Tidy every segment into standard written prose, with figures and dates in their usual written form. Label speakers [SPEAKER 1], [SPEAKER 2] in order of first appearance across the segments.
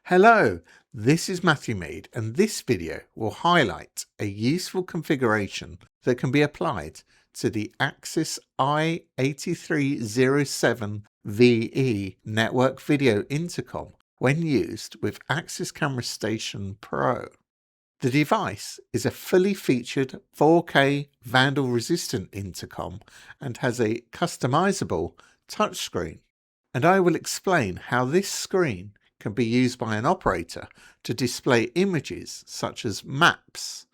[SPEAKER 1] Hello, this is Matthew Mead, and this video will highlight a useful configuration that can be applied to the Axis I8307-VE Network Video Intercom when used with Axis Camera Station Pro. The device is a fully featured 4K vandal-resistant intercom and has a customizable touchscreen. And I will explain how this screen can be used by an operator to display images such as maps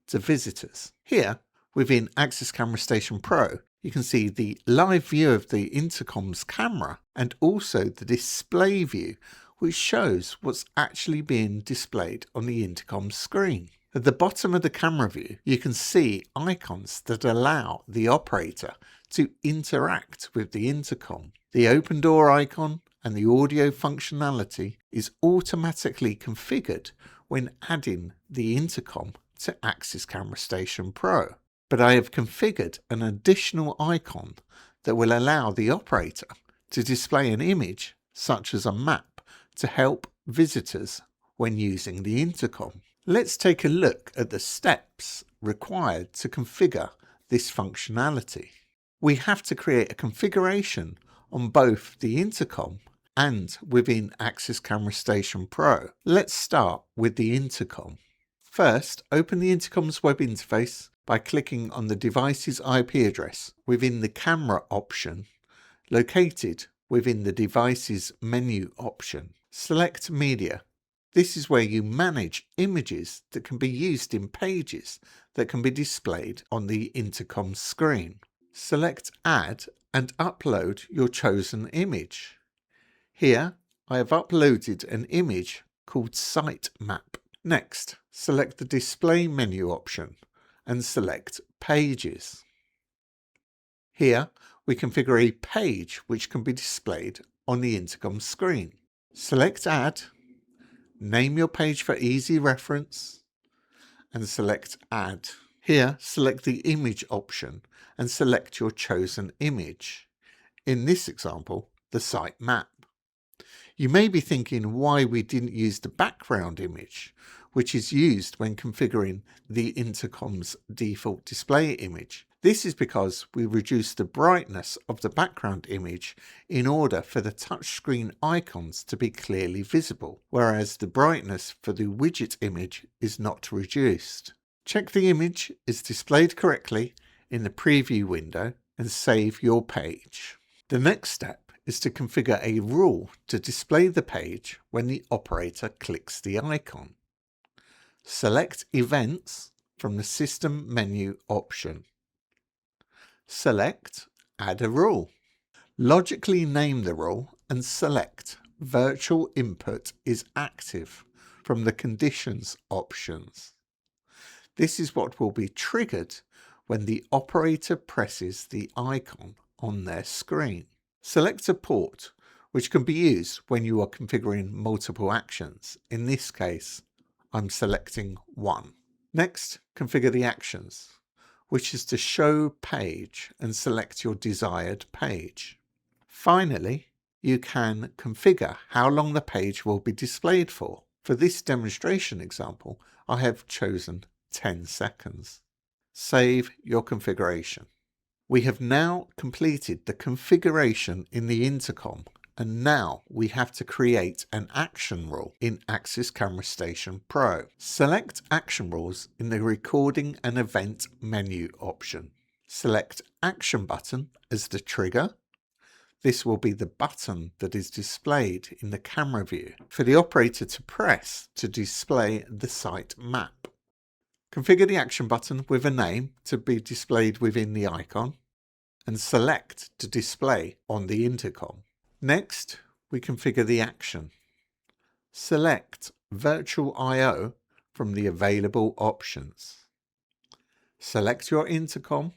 [SPEAKER 1] to visitors. Here, within Axis Camera Station Pro, you can see the live view of the intercom's camera and also the display view, which shows what's actually being displayed on the intercom screen. At the bottom of the camera view, you can see icons that allow the operator to interact with the intercom. The open door icon and the audio functionality is automatically configured when adding the intercom to Axis Camera Station Pro. But I have configured an additional icon that will allow the operator to display an image such as a map to help visitors when using the intercom. Let's take a look at the steps required to configure this functionality. We have to create a configuration on both the intercom and within Axis Camera Station Pro. Let's start with the intercom. First, open the intercom's web interface by clicking on the device's IP address within the camera option located within the device's menu option. Select Media. This is where you manage images that can be used in pages that can be displayed on the intercom screen. Select Add and upload your chosen image. Here, I have uploaded an image called Site Map. Next, select the Display menu option and select Pages. Here, we configure a page which can be displayed on the intercom screen. Select Add, name your page for easy reference, and select Add. Here, select the Image option and select your chosen image. In this example, the site map. You may be thinking why we didn't use the background image, which is used when configuring the intercom's default display image. This is because we reduced the brightness of the background image in order for the touchscreen icons to be clearly visible, whereas the brightness for the widget image is not reduced. Check the image is displayed correctly in the preview window and save your page. The next step is to configure a rule to display the page when the operator clicks the icon. Select Events from the System menu option. Select Add a Rule. Logically name the rule and select Virtual Input is Active from the Conditions options. This is what will be triggered when the operator presses the icon on their screen. Select a port, which can be used when you are configuring multiple actions. In this case, I'm selecting 1. Next, configure the actions, which is to show page and select your desired page. Finally, you can configure how long the page will be displayed for. For this demonstration example, I have chosen 10 seconds. Save your configuration. We have now completed the configuration in the intercom, and now we have to create an action rule in Axis Camera Station Pro. Select Action Rules in the Recording and Event menu option. Select Action Button as the trigger. This will be the button that is displayed in the camera view for the operator to press to display the site map. Configure the action button with a name to be displayed within the icon and select to display on the intercom. Next, we configure the action. Select Virtual I/O from the available options. Select your intercom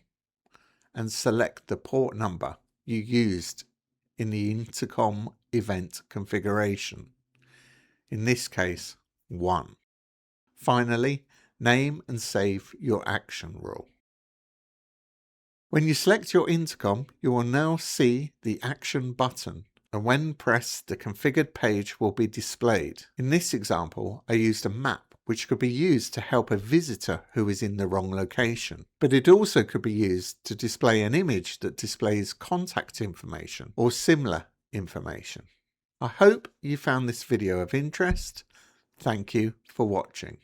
[SPEAKER 1] and select the port number you used in the intercom event configuration. In this case, 1. Finally, name and save your action rule. When you select your intercom, you will now see the action button and when pressed, the configured page will be displayed. In this example, I used a map which could be used to help a visitor who is in the wrong location, but it also could be used to display an image that displays contact information or similar information. I hope you found this video of interest. Thank you for watching.